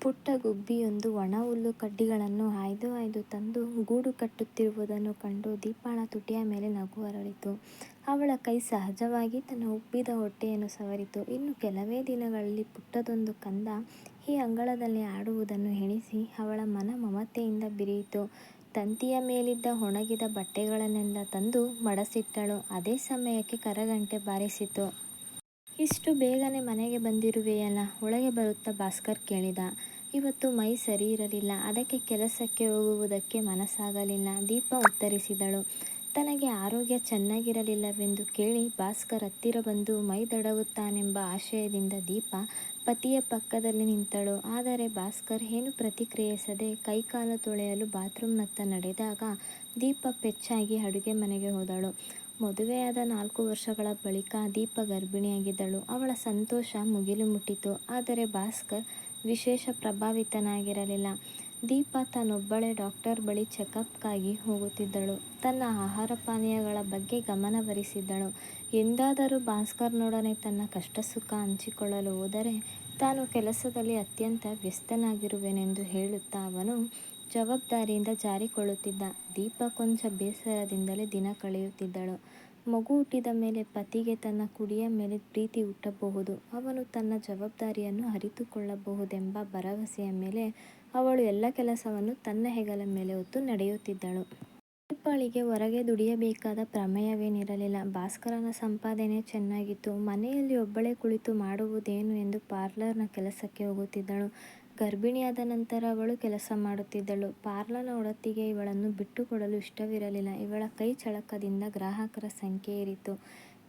ಪುಟ್ಟ ಗುಬ್ಬಿಯೊಂದು ಒಣ ಹುಲ್ಲು ಕಡ್ಡಿಗಳನ್ನು ಆಯ್ದು ತಂದು ಗೂಡು ಕಟ್ಟುತ್ತಿರುವುದನ್ನು ಕಂಡು ದೀಪಾಳ ತುಟಿಯ ಮೇಲೆ ನಗು ಅರಳಿತು. ಅವಳ ಕೈ ಸಹಜವಾಗಿ ತನ್ನ ಉಬ್ಬಿದ ಹೊಟ್ಟೆಯನ್ನು ಸವರಿತು. ಇನ್ನು ಕೆಲವೇ ದಿನಗಳಲ್ಲಿ ಪುಟ್ಟದೊಂದು ಕಂದ ಈ ಅಂಗಳದಲ್ಲಿ ಆಡುವುದನ್ನು ಎಣಿಸಿ ಅವಳ ಮನ ಮಮತೆಯಿಂದ ಬಿರಿಯಿತು. ತಂತಿಯ ಮೇಲಿದ್ದ ಒಣಗಿದ ಬಟ್ಟೆಗಳನ್ನೆಲ್ಲ ತಂದು ಮಡಸಿಟ್ಟಳು. ಅದೇ ಸಮಯಕ್ಕೆ ಕರಗಂಟೆ ಬಾರಿಸಿತು. ಇಷ್ಟು ಬೇಗನೆ ಮನೆಗೆ ಬಂದಿರುವೆಯಲ್ಲ, ಒಳಗೆ ಬರುತ್ತಾ ಭಾಸ್ಕರ್ ಕೇಳಿದ. ಇವತ್ತು ಮೈ ಸರಿ ಇರಲಿಲ್ಲ, ಅದಕ್ಕೆ ಕೆಲಸಕ್ಕೆ ಹೋಗುವುದಕ್ಕೆ ಮನಸ್ಸಾಗಲಿಲ್ಲ, ದೀಪಾ ಉತ್ತರಿಸಿದಳು. ತನಗೆ ಆರೋಗ್ಯ ಚೆನ್ನಾಗಿರಲಿಲ್ಲವೆಂದು ಕೇಳಿ ಭಾಸ್ಕರ್ ಹತ್ತಿರ ಬಂದು ಮೈ ದಡವುತ್ತಾನೆಂಬ ಆಶಯದಿಂದ ದೀಪಾ ಪತಿಯ ಪಕ್ಕದಲ್ಲಿ ನಿಂತಳು. ಆದರೆ ಭಾಸ್ಕರ್ ಏನು ಪ್ರತಿಕ್ರಿಯಿಸದೆ ಕೈಕಾಲು ತೊಳೆಯಲು ಬಾತ್ರೂಮ್ನತ್ತ ನಡೆದಾಗ ದೀಪಾ ಪೆಚ್ಚಾಗಿ ಅಡುಗೆ ಮನೆಗೆ ಹೋದಳು. ಮದುವೆಯಾದ 4 ವರ್ಷಗಳ ಬಳಿಕ ದೀಪಾ ಗರ್ಭಿಣಿಯಾಗಿದ್ದಳು. ಅವಳ ಸಂತೋಷ ಮುಗಿಲು ಮುಟ್ಟಿತು. ಆದರೆ ಭಾಸ್ಕರ್ ವಿಶೇಷ ಪ್ರಭಾವಿತನಾಗಿರಲಿಲ್ಲ. ದೀಪಾ ತಾನೊಬ್ಬಳೇ ಡಾಕ್ಟರ್ ಬಳಿ ಚೆಕಪ್ಗಾಗಿ ಹೋಗುತ್ತಿದ್ದಳು. ತನ್ನ ಆಹಾರ ಪಾನೀಯಗಳ ಬಗ್ಗೆ ಗಮನಹರಿಸಿದ್ದಳು. ಎಂದಾದರೂ ಭಾಸ್ಕರ್ನೊಡನೆ ತನ್ನ ಕಷ್ಟ ಸುಖ ಹಂಚಿಕೊಳ್ಳಲು ಹೋದರೆ ತಾನು ಕೆಲಸದಲ್ಲಿ ಅತ್ಯಂತ ವ್ಯಸ್ತನಾಗಿರುವೆನೆಂದು ಹೇಳುತ್ತಾ ಅವನು ಜವಾಬ್ದಾರಿಯಿಂದ ಜಾರಿಕೊಳ್ಳುತ್ತಿದ್ದ. ದೀಪಾ ಕೊಂಚ ಬೇಸರದಿಂದಲೇ ದಿನ ಕಳೆಯುತ್ತಿದ್ದಳು. ಮಗು ಹುಟ್ಟಿದ ಮೇಲೆ ಪತಿಗೆ ತನ್ನ ಕುಡಿಯ ಮೇಲೆ ಪ್ರೀತಿ ಹುಟ್ಟಬಹುದು, ಅವನು ತನ್ನ ಜವಾಬ್ದಾರಿಯನ್ನು ಅರಿತುಕೊಳ್ಳಬಹುದೆಂಬ ಭರವಸೆಯ ಮೇಲೆ ಅವಳು ಎಲ್ಲ ಕೆಲಸವನ್ನು ತನ್ನ ಹೆಗಲ ಮೇಲೆ ಹೊತ್ತು ನಡೆಯುತ್ತಿದ್ದಳು. ದೀಪಾಳಿಗೆ ಹೊರಗೆ ದುಡಿಯಬೇಕಾದ ಪ್ರಮೇಯವೇನಿರಲಿಲ್ಲ. ಭಾಸ್ಕರನ ಸಂಪಾದನೆ ಚೆನ್ನಾಗಿತ್ತು. ಮನೆಯಲ್ಲಿ ಒಬ್ಬಳೇ ಕುಳಿತು ಮಾಡುವುದೇನು ಎಂದು ಪಾರ್ಲರ್ನ ಕೆಲಸಕ್ಕೆ ಹೋಗುತ್ತಿದ್ದಳು. ಗರ್ಭಿಣಿಯಾದ ನಂತರ ಅವಳು ಕೆಲಸ ಮಾಡುತ್ತಿದ್ದಳು. ಪಾರ್ಲರ್ನ ಒಡತಿಗೆ ಇವಳನ್ನು ಬಿಟ್ಟುಕೊಡಲು ಇಷ್ಟವಿರಲಿಲ್ಲ. ಇವಳ ಕೈ ಚಳಕದಿಂದ ಗ್ರಾಹಕರ ಸಂಖ್ಯೆ ಏರಿತು.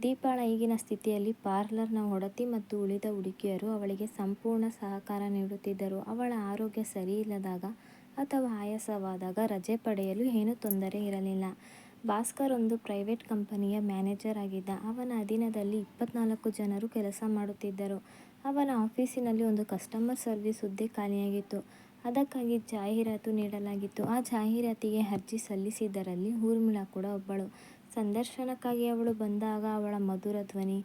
ದೀಪಾಳ ಈಗಿನ ಸ್ಥಿತಿಯಲ್ಲಿ ಪಾರ್ಲರ್ನ ಒಡತಿ ಮತ್ತು ಉಳಿದ ಹುಡುಗಿಯರು ಅವಳಿಗೆ ಸಂಪೂರ್ಣ ಸಹಕಾರ ನೀಡುತ್ತಿದ್ದರು. ಅವಳ ಆರೋಗ್ಯ ಸರಿಯಿಲ್ಲದಾಗ ಅಥವಾ ಆಯಾಸವಾದಾಗ ರಜೆ ಪಡೆಯಲು ಏನೂ ತೊಂದರೆ ಇರಲಿಲ್ಲ. ಭಾಸ್ಕರ್ ಒಂದು ಪ್ರೈವೇಟ್ ಕಂಪನಿಯ ಮ್ಯಾನೇಜರ್ ಆಗಿದ್ದ. ಅವನ ಅಧೀನದಲ್ಲಿ 24 ಜನರು ಕೆಲಸ ಮಾಡುತ್ತಿದ್ದರು. ಅವನ ಆಫೀಸಿನಲ್ಲಿ ಒಂದು ಕಸ್ಟಮರ್ ಸರ್ವಿಸ್ ಹುದ್ದೆ ಖಾಲಿಯಾಗಿತ್ತು. ಅದಕ್ಕಾಗಿ ಜಾಹೀರಾತು ನೀಡಲಾಗಿತ್ತು. ಆ ಜಾಹೀರಾತಿಗೆ ಅರ್ಜಿ ಸಲ್ಲಿಸಿದರಲ್ಲಿ ಊರ್ಮಿಳಾ ಕೂಡ ಒಬ್ಬಳು. ಸಂದರ್ಶನಕ್ಕಾಗಿ ಅವಳು ಬಂದಾಗ ಅವಳ ಮಧುರ ಧ್ವನಿ,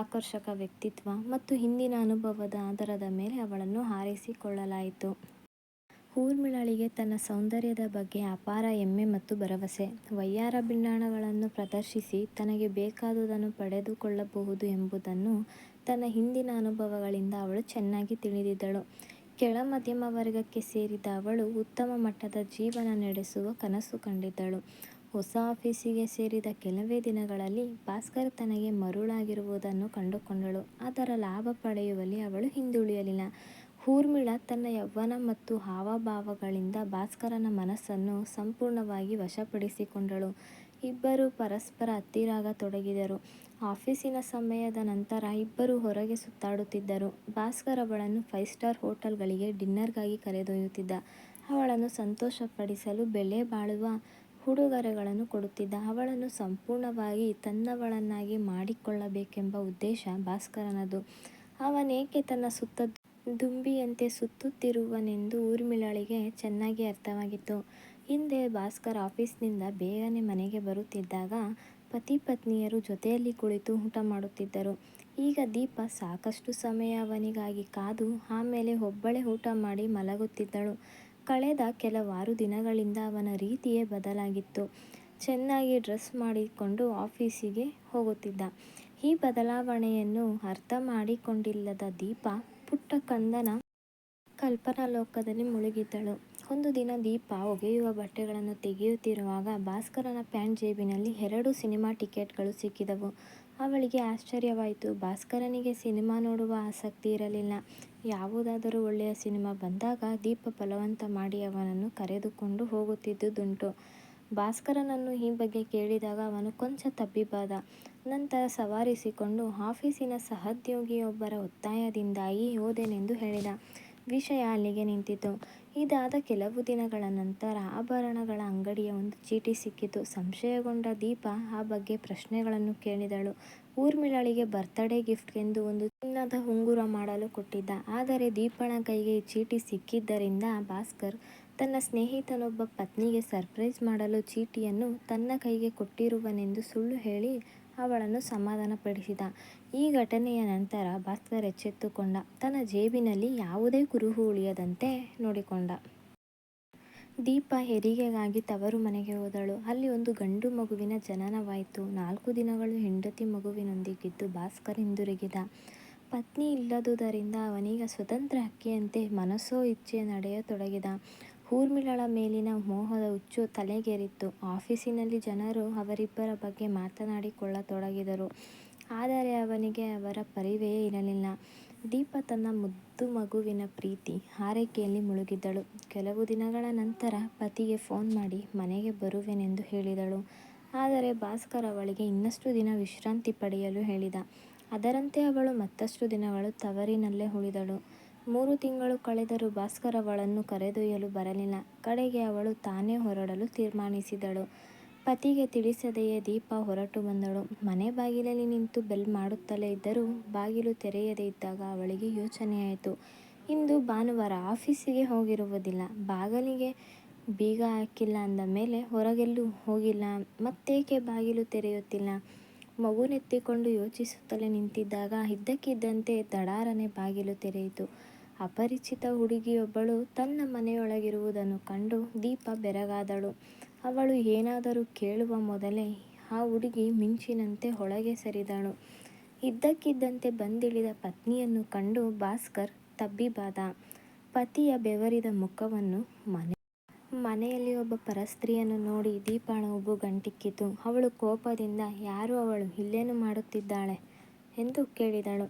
ಆಕರ್ಷಕ ವ್ಯಕ್ತಿತ್ವ ಮತ್ತು ಹಿಂದಿನ ಅನುಭವದ ಆಧಾರದ ಮೇಲೆ ಅವಳನ್ನು ಆರಿಸಿಕೊಳ್ಳಲಾಯಿತು. ಊರ್ಮಿಳಾಳಿಗೆ ತನ್ನ ಸೌಂದರ್ಯದ ಬಗ್ಗೆ ಅಪಾರ ಹೆಮ್ಮೆ ಮತ್ತು ಭರವಸೆ. ವಯ್ಯಾರ ಬಿನ್ನಾಣಗಳನ್ನು ಪ್ರದರ್ಶಿಸಿ ತನಗೆ ಬೇಕಾದುದನ್ನು ಪಡೆದುಕೊಳ್ಳಬಹುದು ಎಂಬುದನ್ನು ತನ್ನ ಹಿಂದಿನ ಅನುಭವಗಳಿಂದ ಅವಳು ಚೆನ್ನಾಗಿ ತಿಳಿದಿದ್ದಳು. ಕೆಳ ಮಧ್ಯಮ ವರ್ಗಕ್ಕೆ ಸೇರಿದ ಅವಳು ಉತ್ತಮ ಮಟ್ಟದ ಜೀವನ ನಡೆಸುವ ಕನಸು ಕಂಡಿದ್ದಳು. ಹೊಸ ಆಫೀಸಿಗೆ ಸೇರಿದ ಕೆಲವೇ ದಿನಗಳಲ್ಲಿ ಭಾಸ್ಕರ್ ತನಗೆ ಮರುಳಾಗಿರುವುದನ್ನು ಕಂಡುಕೊಂಡಳು. ಅದರ ಲಾಭ ಪಡೆಯುವಲ್ಲಿ ಅವಳು ಹಿಂದುಳಿಯಲಿಲ್ಲ. ಊರ್ಮಿಳಾ ತನ್ನ ಯೌವನ ಮತ್ತು ಹಾವಭಾವಗಳಿಂದ ಭಾಸ್ಕರನ ಮನಸ್ಸನ್ನು ಸಂಪೂರ್ಣವಾಗಿ ವಶಪಡಿಸಿಕೊಂಡಳು. ಇಬ್ಬರೂ ಪರಸ್ಪರ ಹತ್ತಿರಾಗತೊಡಗಿದರು. ಆಫೀಸಿನ ಸಮಯದ ನಂತರ ಇಬ್ಬರೂ ಹೊರಗೆ ಸುತ್ತಾಡುತ್ತಿದ್ದರು. ಭಾಸ್ಕರ್ ಅವಳನ್ನು 5 ಸ್ಟಾರ್ ಹೋಟೆಲ್ಗಳಿಗೆ ಡಿನ್ನರ್ಗಾಗಿ ಕರೆದೊಯ್ಯುತ್ತಿದ್ದ. ಅವಳನ್ನು ಸಂತೋಷಪಡಿಸಲು ಬೆಲೆ ಬಾಳುವ ಉಡುಗೊರೆಗಳನ್ನು ಕೊಡುತ್ತಿದ್ದ. ಅವಳನ್ನು ಸಂಪೂರ್ಣವಾಗಿ ತನ್ನವಳನ್ನಾಗಿ ಮಾಡಿಕೊಳ್ಳಬೇಕೆಂಬ ಉದ್ದೇಶ ಭಾಸ್ಕರನದು. ಅವನೇಕೆ ತನ್ನ ಸುತ್ತ ದುಂಬಿಯಂತೆ ಸುತ್ತುತ್ತಿರುವನೆಂದು ಊರ್ಮಿಳಾಳಿಗೆ ಚೆನ್ನಾಗಿ ಅರ್ಥವಾಗಿತ್ತು. ಹಿಂದೆ ಭಾಸ್ಕರ್ ಆಫೀಸಿನಿಂದ ಬೇಗನೆ ಮನೆಗೆ ಬರುತ್ತಿದ್ದಾಗ ಪತಿ ಪತ್ನಿಯರು ಜೊತೆಯಲ್ಲಿ ಕುಳಿತು ಊಟ ಮಾಡುತ್ತಿದ್ದರು. ಈಗ ದೀಪಾ ಸಾಕಷ್ಟು ಸಮಯ ಅವನಿಗಾಗಿ ಕಾದು ಆಮೇಲೆ ಒಬ್ಬಳೇ ಊಟ ಮಾಡಿ ಮಲಗುತ್ತಿದ್ದಳು. ಕಳೆದ ಕೆಲವಾರು ದಿನಗಳಿಂದ ಅವನ ರೀತಿಯೇ ಬದಲಾಗಿತ್ತು. ಚೆನ್ನಾಗಿ ಡ್ರೆಸ್ ಮಾಡಿಕೊಂಡು ಆಫೀಸಿಗೆ ಹೋಗುತ್ತಿದ್ದ. ಈ ಬದಲಾವಣೆಯನ್ನು ಅರ್ಥ ಮಾಡಿಕೊಂಡಿಲ್ಲದ ದೀಪಾ ಪುಟ್ಟ ಕಂದನ ಕಲ್ಪನಾಲೋಕದಲ್ಲಿ ಮುಳುಗಿದ್ದಳು. ಒಂದು ದಿನ ದೀಪಾ ಒಗೆಯುವ ಬಟ್ಟೆಗಳನ್ನು ತೆಗೆಯುತ್ತಿರುವಾಗ ಭಾಸ್ಕರನ ಪ್ಯಾಂಟ್ ಜೇಬಿನಲ್ಲಿ 2 ಸಿನಿಮಾ ಟಿಕೆಟ್ಗಳು ಸಿಕ್ಕಿದವು. ಅವಳಿಗೆ ಆಶ್ಚರ್ಯವಾಯಿತು. ಭಾಸ್ಕರನಿಗೆ ಸಿನಿಮಾ ನೋಡುವ ಆಸಕ್ತಿ ಇರಲಿಲ್ಲ. ಯಾವುದಾದರೂ ಒಳ್ಳೆಯ ಸಿನಿಮಾ ಬಂದಾಗ ದೀಪಾ ಬಲವಂತ ಮಾಡಿ ಅವನನ್ನು ಕರೆದುಕೊಂಡು ಹೋಗುತ್ತಿದ್ದುದುಂಟು. ಭಾಸ್ಕರನನ್ನು ಈ ಬಗ್ಗೆ ಕೇಳಿದಾಗ ಅವನು ಕೊಂಚ ತಬ್ಬಿಬ್ಬಾದ. ನಂತರ ಸವರಿಸಿಕೊಂಡು ಆಫೀಸಿನ ಸಹೋದ್ಯೋಗಿಯೊಬ್ಬರ ಒತ್ತಾಯದಿಂದಾಗಿ ಹೋದೆನೆಂದು ಹೇಳಿದ. ವಿಷಯ ಅಲ್ಲಿಗೆ ನಿಂತಿತು. ಇದಾದ ಕೆಲವು ದಿನಗಳ ನಂತರ ಆಭರಣಗಳ ಅಂಗಡಿಯ ಒಂದು ಚೀಟಿ ಸಿಕ್ಕಿತು. ಸಂಶಯಗೊಂಡ ದೀಪಾ ಆ ಬಗ್ಗೆ ಪ್ರಶ್ನೆಗಳನ್ನು ಕೇಳಿದಳು. ಊರ್ಮಿಳಾಳಿಗೆ ಬರ್ತ್ಡೇ ಗಿಫ್ಟ್ಗೆಂದು ಒಂದು ಚಿನ್ನದ ಉಂಗುರ ಮಾಡಲು ಕೊಟ್ಟಿದ್ದ. ಆದರೆ ದೀಪಾಳ ಕೈಗೆ ಈ ಚೀಟಿ ಸಿಕ್ಕಿದ್ದರಿಂದ ಭಾಸ್ಕರ್ ತನ್ನ ಸ್ನೇಹಿತನೊಬ್ಬ ಪತ್ನಿಗೆ ಸರ್ಪ್ರೈಸ್ ಮಾಡಲು ಚೀಟಿಯನ್ನು ತನ್ನ ಕೈಗೆ ಕೊಟ್ಟಿರುವನೆಂದು ಸುಳ್ಳು ಹೇಳಿ ಅವಳನ್ನು ಸಮಾಧಾನಪಡಿಸಿದ. ಈ ಘಟನೆಯ ನಂತರ ಭಾಸ್ಕರ್ ಎಚ್ಚೆತ್ತುಕೊಂಡ. ತನ್ನ ಜೇಬಿನಲ್ಲಿ ಯಾವುದೇ ಕುರುಹು ಉಳಿಯದಂತೆ ನೋಡಿಕೊಂಡ. ದೀಪ ಹೆರಿಗೆಗಾಗಿ ತವರು ಮನೆಗೆ ಹೋದಳು. ಅಲ್ಲಿ ಒಂದು ಗಂಡು ಮಗುವಿನ ಜನನವಾಯಿತು. 4 ದಿನಗಳು ಹೆಂಡತಿ ಮಗುವಿನೊಂದಿಗಿದ್ದು ಭಾಸ್ಕರ್ ಹಿಂದಿರುಗಿದ. ಪತ್ನಿ ಇಲ್ಲದುದರಿಂದ ಅವನೀಗ ಸ್ವತಂತ್ರ ಹಕ್ಕಿಯಂತೆ ಮನಸೋ ಇಚ್ಛೆ ನಡೆಯತೊಡಗಿದ. ಊರ್ಮಿಳಳ ಮೇಲಿನ ಮೋಹದ ಹುಚ್ಚು ತಲೆಗೇರಿತ್ತು. ಆಫೀಸಿನಲ್ಲಿ ಜನರು ಅವರಿಬ್ಬರ ಬಗ್ಗೆ ಮಾತನಾಡಿಕೊಳ್ಳತೊಡಗಿದರು. ಆದರೆ ಅವನಿಗೆ ಅವರ ಪರಿವೆಯೇ ಇರಲಿಲ್ಲ. ದೀಪ ತನ್ನ ಮುದ್ದು ಮಗುವಿನ ಪ್ರೀತಿ ಹಾರೈಕೆಯಲ್ಲಿ ಮುಳುಗಿದ್ದಳು. ಕೆಲವು ದಿನಗಳ ನಂತರ ಪತಿಗೆ ಫೋನ್ ಮಾಡಿ ಮನೆಗೆ ಬರುವೆನೆಂದು ಹೇಳಿದಳು. ಆದರೆ ಭಾಸ್ಕರ್ ಅವಳಿಗೆ ಇನ್ನಷ್ಟು ದಿನ ವಿಶ್ರಾಂತಿ ಪಡೆಯಲು ಹೇಳಿದ. ಅದರಂತೆ ಅವಳು ಮತ್ತಷ್ಟು ದಿನಗಳು ತವರಿನಲ್ಲೇ ಉಳಿದಳು. 3 ತಿಂಗಳು ಕಳೆದರೂ ಭಾಸ್ಕರ್ ಅವಳನ್ನು ಕರೆದೊಯ್ಯಲು ಬರಲಿಲ್ಲ. ಕಡೆಗೆ ಅವಳು ತಾನೇ ಹೊರಡಲು ತೀರ್ಮಾನಿಸಿದಳು. ಪತಿಗೆ ತಿಳಿಸದೆಯೇ ದೀಪ ಹೊರಟು ಬಂದಳು. ಮನೆ ಬಾಗಿಲಲ್ಲಿ ನಿಂತು ಬೆಲ್ ಮಾಡುತ್ತಲೇ ಇದ್ದರೂ ಬಾಗಿಲು ತೆರೆಯದೇ ಇದ್ದಾಗ ಅವಳಿಗೆ ಯೋಚನೆಯಾಯಿತು. ಇಂದು ಭಾನುವಾರ, ಆಫೀಸಿಗೆ ಹೋಗಿರುವುದಿಲ್ಲ, ಬಾಗಿಲಿಗೆ ಬೀಗ ಹಾಕಿಲ್ಲ ಅಂದ ಮೇಲೆ ಹೊರಗೆಲ್ಲೂ ಹೋಗಿಲ್ಲ, ಮತ್ತೇಕೆ ಬಾಗಿಲು ತೆರೆಯುತ್ತಿಲ್ಲ? ಮಗುನೆತ್ತಿಕೊಂಡು ಯೋಚಿಸುತ್ತಲೇ ನಿಂತಿದ್ದಾಗ ಇದ್ದಕ್ಕಿದ್ದಂತೆ ಧಡಾರನೆ ಬಾಗಿಲು ತೆರೆಯಿತು. ಅಪರಿಚಿತ ಹುಡುಗಿಯೊಬ್ಬಳು ತನ್ನ ಮನೆಯೊಳಗಿರುವುದನ್ನು ಕಂಡು ದೀಪ ಬೆರಗಾದಳು. ಅವಳು ಏನಾದರೂ ಕೇಳುವ ಮೊದಲೇ ಆ ಹುಡುಗಿ ಮಿಂಚಿನಂತೆ ಒಳಗೆ ಸರಿದಳು. ಇದ್ದಕ್ಕಿದ್ದಂತೆ ಬಂದಿಳಿದ ಪತ್ನಿಯನ್ನು ಕಂಡು ಭಾಸ್ಕರ್ ತಬ್ಬಿಬ್ಬಾದ. ಪತಿಯ ಬೆವರಿದ ಮುಖವನ್ನು ಮನೆಯಲ್ಲಿ ಒಬ್ಬ ಪರಸ್ತ್ರೀಯನ್ನು ನೋಡಿ ದೀಪಳ ಉಬ್ಬು ಗಂಟಿಕ್ಕಿತು. ಅವಳು ಕೋಪದಿಂದ, ಯಾರು ಅವಳು, ಇಲ್ಲೇನು ಮಾಡುತ್ತಿದ್ದಾಳೆ ಎಂದು ಕೇಳಿದಳು.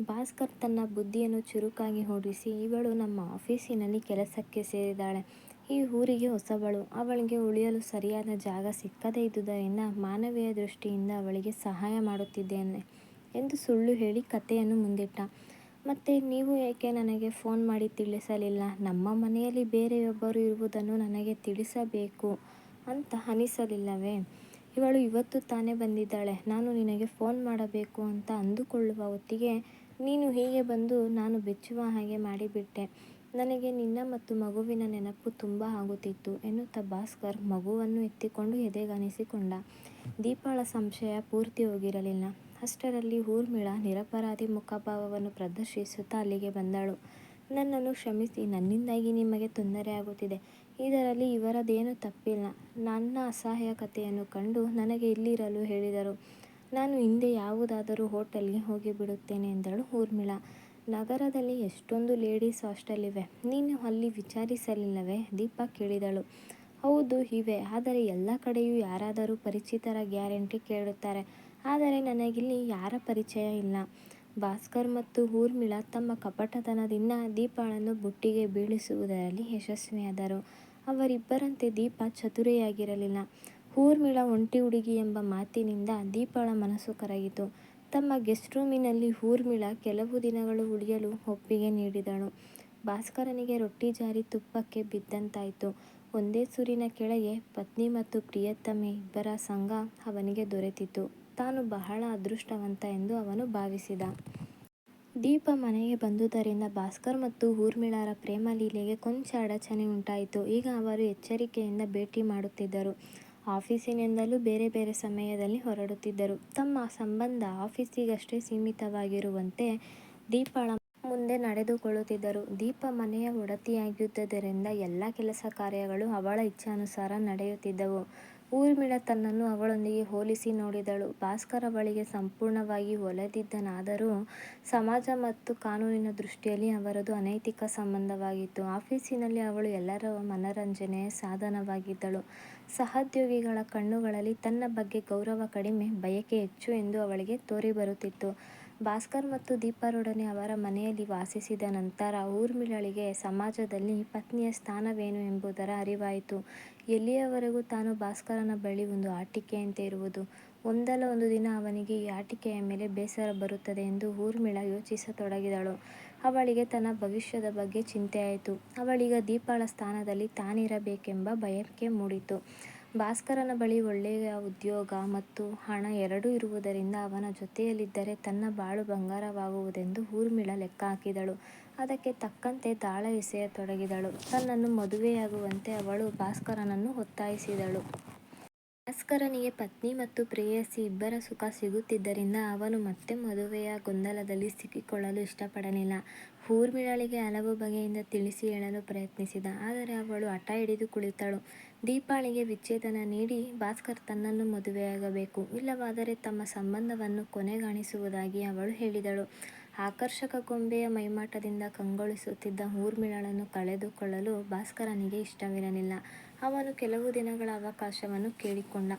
ಭಾಸ್ಕರ್ ತನ್ನ ಬುದ್ಧಿಯನ್ನು ಚುರುಕಾಗಿ ಓಡಿಸಿ, ಇವಳು ನಮ್ಮ ಆಫೀಸಿನಲ್ಲಿ ಕೆಲಸಕ್ಕೆ ಸೇರಿದ್ದಾಳೆ. ಈ ಊರಿಗೆ ಹೊಸಬಳು. ಅವಳಿಗೆ ಉಳಿಯಲು ಸರಿಯಾದ ಜಾಗ ಸಿಕ್ಕದೇ ಇದ್ದುದರಿಂದ ಮಾನವೀಯ ದೃಷ್ಟಿಯಿಂದ ಅವಳಿಗೆ ಸಹಾಯ ಮಾಡುತ್ತಿದ್ದೇನೆ ಎಂದು ಸುಳ್ಳು ಹೇಳಿ ಕಥೆಯನ್ನು ಮುಂದಿಟ್ಟ. ಮತ್ತೆ ನೀವು ಏಕೆ ನನಗೆ ಫೋನ್ ಮಾಡಿ ತಿಳಿಸಲಿಲ್ಲ? ನಮ್ಮ ಮನೆಯಲ್ಲಿ ಬೇರೆಯೊಬ್ಬರು ಇರುವುದನ್ನು ನನಗೆ ತಿಳಿಸಬೇಕು ಅಂತ ಅನಿಸಲಿಲ್ಲವೇ? ಇವಳು ಇವತ್ತು ತಾನೇ ಬಂದಿದ್ದಾಳೆ. ನಾನು ನಿನಗೆ ಫೋನ್ ಮಾಡಬೇಕು ಅಂತ ಅಂದುಕೊಳ್ಳುವ ಹೊತ್ತಿಗೆ ನೀನು ಹೀಗೆ ಬಂದು ನಾನು ಬೆಚ್ಚುವ ಹಾಗೆ ಮಾಡಿಬಿಟ್ಟೆ. ನನಗೆ ನಿನ್ನ ಮತ್ತು ಮಗುವಿನ ನೆನಪು ತುಂಬ ಆಗುತ್ತಿತ್ತು ಎನ್ನುತ್ತಾ ಭಾಸ್ಕರ್ ಮಗುವನ್ನು ಎತ್ತಿಕೊಂಡು ಎದೆಗಾನಿಸಿಕೊಂಡ. ದೀಪಳ ಸಂಶಯ ಪೂರ್ತಿ ಹೋಗಿರಲಿಲ್ಲ. ಅಷ್ಟರಲ್ಲಿ ಊರ್ಮಿಳಾ ನಿರಪರಾಧಿ ಮುಖಭಾವವನ್ನು ಪ್ರದರ್ಶಿಸುತ್ತಾ ಅಲ್ಲಿಗೆ ಬಂದಳು. ನನ್ನನ್ನು ಕ್ಷಮಿಸಿ, ನನ್ನಿಂದಾಗಿ ನಿಮಗೆ ತೊಂದರೆಯಾಗುತ್ತಿದೆ. ಇದರಲ್ಲಿ ಇವರದೇನೂ ತಪ್ಪಿಲ್ಲ. ನನ್ನ ಅಸಹಾಯಕತೆಯನ್ನು ಕಂಡು ನನಗೆ ಇಲ್ಲಿರಲು ಹೇಳಿದರು. ನಾನು ಹಿಂದೆ ಯಾವುದಾದರೂ ಹೋಟೆಲ್ಗೆ ಹೋಗಿಬಿಡುತ್ತೇನೆ ಎಂದಳು ಊರ್ಮಿಳಾ. ನಗರದಲ್ಲಿ ಎಷ್ಟೊಂದು ಲೇಡೀಸ್ ಹಾಸ್ಟೆಲ್ ಇವೆ, ನೀನು ಅಲ್ಲಿ ವಿಚಾರಿಸಲಿಲ್ಲವೇ? ದೀಪ ಕೇಳಿದಳು. ಹೌದು ಇವೆ, ಆದರೆ ಎಲ್ಲ ಕಡೆಯೂ ಯಾರಾದರೂ ಪರಿಚಿತರ ಗ್ಯಾರಂಟಿ ಕೇಳುತ್ತಾರೆ. ಆದರೆ ನನಗಿಲ್ಲಿ ಯಾರ ಪರಿಚಯ ಇಲ್ಲ. ಭಾಸ್ಕರ್ ಮತ್ತು ಊರ್ಮಿಳಾ ತಮ್ಮ ಕಪಟತನದಿಂದ ದೀಪಳನ್ನು ಬುಟ್ಟಿಗೆ ಬೀಳಿಸುವುದರಲ್ಲಿ ಯಶಸ್ವಿಯಾದರು. ಅವರಿಬ್ಬರಂತೆ ದೀಪ ಚತುರೆಯಾಗಿರಲಿಲ್ಲ. ಊರ್ಮಿಳಾ ಒಂಟಿ ಹುಡುಗಿ ಎಂಬ ಮಾತಿನಿಂದ ದೀಪಳ ಮನಸ್ಸು ಕರಗಿತು. ತಮ್ಮ ಗೆಸ್ಟ್ ರೂಮಿನಲ್ಲಿ ಊರ್ಮಿಳಾ ಕೆಲವು ದಿನಗಳು ಉಳಿಯಲು ಒಪ್ಪಿಗೆ ನೀಡಿದಳು. ಭಾಸ್ಕರನಿಗೆ ರೊಟ್ಟಿ ಜಾರಿ ತುಪ್ಪಕ್ಕೆ ಬಿದ್ದಂತಾಯಿತು. ಒಂದೇ ಸೂರಿನ ಕೆಳಗೆ ಪತ್ನಿ ಮತ್ತು ಪ್ರಿಯತಮೆ ಇಬ್ಬರ ಸಂಗ ಅವನಿಗೆ ದೊರೆತಿತು. ತಾನು ಬಹಳ ಅದೃಷ್ಟವಂತ ಎಂದು ಅವನು ಭಾವಿಸಿದ. ದೀಪ ಮನೆಗೆ ಬಂದುದರಿಂದ ಭಾಸ್ಕರ್ ಮತ್ತು ಊರ್ಮಿಳಾರ ಪ್ರೇಮಲೀಲೆಗೆ ಕೊಂಚ ಅಡಚಣೆ ಉಂಟಾಯಿತು. ಈಗ ಅವರು ಎಚ್ಚರಿಕೆಯಿಂದ ಭೇಟಿ ಮಾಡುತ್ತಿದ್ದರು. ಆಫೀಸಿನಿಂದಲೂ ಬೇರೆ ಬೇರೆ ಸಮಯದಲ್ಲಿ ಹೊರಡುತ್ತಿದ್ದರು. ತಮ್ಮ ಸಂಬಂಧ ಆಫೀಸಿಗಷ್ಟೇ ಸೀಮಿತವಾಗಿರುವಂತೆ ದೀಪಳ ಮುಂದೆ ನಡೆದುಕೊಳ್ಳುತ್ತಿದ್ದರು. ದೀಪ ಮನೆಯ ಒಡತಿಯಾಗಿದ್ದುದರಿಂದ ಎಲ್ಲ ಕೆಲಸ ಕಾರ್ಯಗಳು ಅವಳ ಇಚ್ಛಾನುಸಾರ ನಡೆಯುತ್ತಿದ್ದವು. ಊರ್ಮಿಳಾ ತನ್ನನ್ನು ಅವಳೊಂದಿಗೆ ಹೋಲಿಸಿ ನೋಡಿದಳು. ಭಾಸ್ಕರ್ ಅವಳಿಗೆ ಸಂಪೂರ್ಣವಾಗಿ ಒಲಿದಿದ್ದನಾದರೂ ಸಮಾಜ ಮತ್ತು ಕಾನೂನಿನ ದೃಷ್ಟಿಯಲ್ಲಿ ಅವರದು ಅನೈತಿಕ ಸಂಬಂಧವಾಗಿತ್ತು. ಆಫೀಸಿನಲ್ಲಿ ಅವಳು ಎಲ್ಲರ ಮನರಂಜನೆಯ ಸಾಧನವಾಗಿದ್ದಳು. ಸಹೋದ್ಯೋಗಿಗಳ ಕಣ್ಣುಗಳಲ್ಲಿ ತನ್ನ ಬಗ್ಗೆ ಗೌರವ ಕಡಿಮೆ, ಬಯಕೆ ಹೆಚ್ಚು ಎಂದು ಅವಳಿಗೆ ತೋರಿಬರುತ್ತಿತ್ತು. ಭಾಸ್ಕರ್ ಮತ್ತು ದೀಪರೊಡನೆ ಅವರ ಮನೆಯಲ್ಲಿ ವಾಸಿಸಿದ ನಂತರ ಊರ್ಮಿಳಳಿಗೆ ಸಮಾಜದಲ್ಲಿ ಪತ್ನಿಯ ಸ್ಥಾನವೇನು ಎಂಬುದರ ಅರಿವಾಯಿತು. ಎಲ್ಲಿಯವರೆಗೂ ತಾನು ಭಾಸ್ಕರನ ಬಳಿ ಒಂದು ಆಟಿಕೆಯಂತೆ ಇರುವುದು? ಒಂದಲ್ಲ ಒಂದು ದಿನ ಅವನಿಗೆ ಈ ಆಟಿಕೆಯ ಮೇಲೆ ಬೇಸರ ಬರುತ್ತದೆ ಎಂದು ಊರ್ಮಿಳಾ ಯೋಚಿಸತೊಡಗಿದಳು. ಅವಳಿಗೆ ತನ್ನ ಭವಿಷ್ಯದ ಬಗ್ಗೆ ಚಿಂತೆಯಾಯಿತು. ಅವಳೀಗ ದೀಪಳ ಸ್ಥಾನದಲ್ಲಿ ತಾನಿರಬೇಕೆಂಬ ಬಯಕೆ ಮೂಡಿತು. ಭಾಸ್ಕರನ ಬಳಿ ಒಳ್ಳೆಯ ಉದ್ಯೋಗ ಮತ್ತು ಹಣ ಎರಡೂ ಇರುವುದರಿಂದ ಅವನ ಜೊತೆಯಲ್ಲಿದ್ದರೆ ತನ್ನ ಬಾಳು ಬಂಗಾರವಾಗುವುದೆಂದು ಊರ್ಮಿಳಾ ಲೆಕ್ಕ ಹಾಕಿದಳು. ಅದಕ್ಕೆ ತಕ್ಕಂತೆ ದಾಳ ಎಸೆಯತೊಡಗಿದಳು. ತನ್ನನ್ನು ಮದುವೆಯಾಗುವಂತೆ ಅವಳು ಭಾಸ್ಕರನನ್ನು ಒತ್ತಾಯಿಸಿದಳು. ಭಾಸ್ಕರನಿಗೆ ಪತ್ನಿ ಮತ್ತು ಪ್ರೇಯಸಿ ಇಬ್ಬರ ಸುಖ ಸಿಗುತ್ತಿದ್ದರಿಂದ ಅವನು ಮತ್ತೆ ಮದುವೆಯ ಗೊಂದಲದಲ್ಲಿ ಸಿಕ್ಕಿಕೊಳ್ಳಲು ಇಷ್ಟಪಡಲಿಲ್ಲ. ಊರ್ಮಿಳಳಿಗೆ ಹಲವು ಬಗೆಯಿಂದ ತಿಳಿಸಿ ಹೇಳಲು ಪ್ರಯತ್ನಿಸಿದ. ಆದರೆ ಅವಳು ಹಠ ಹಿಡಿದು ಕುಳಿತಳು. ದೀಪಾಳಿಗೆ ವಿಚ್ಛೇದನ ನೀಡಿ ಭಾಸ್ಕರ್ ತನ್ನನ್ನು ಮದುವೆಯಾಗಬೇಕು, ಇಲ್ಲವಾದರೆ ತಮ್ಮ ಸಂಬಂಧವನ್ನು ಕೊನೆಗಾಣಿಸುವುದಾಗಿ ಅವಳು ಹೇಳಿದಳು. ಆಕರ್ಷಕ ಗೊಂಬೆಯ ಮೈಮಾಟದಿಂದ ಕಂಗೊಳಿಸುತ್ತಿದ್ದ ಊರ್ಮಿಳಳನ್ನು ಕಳೆದುಕೊಳ್ಳಲು ಭಾಸ್ಕರನಿಗೆ ಇಷ್ಟವಿರಲಿಲ್ಲ. ಅವನು ಕೆಲವು ದಿನಗಳ ಅವಕಾಶವನ್ನು ಕೇಳಿಕೊಂಡ.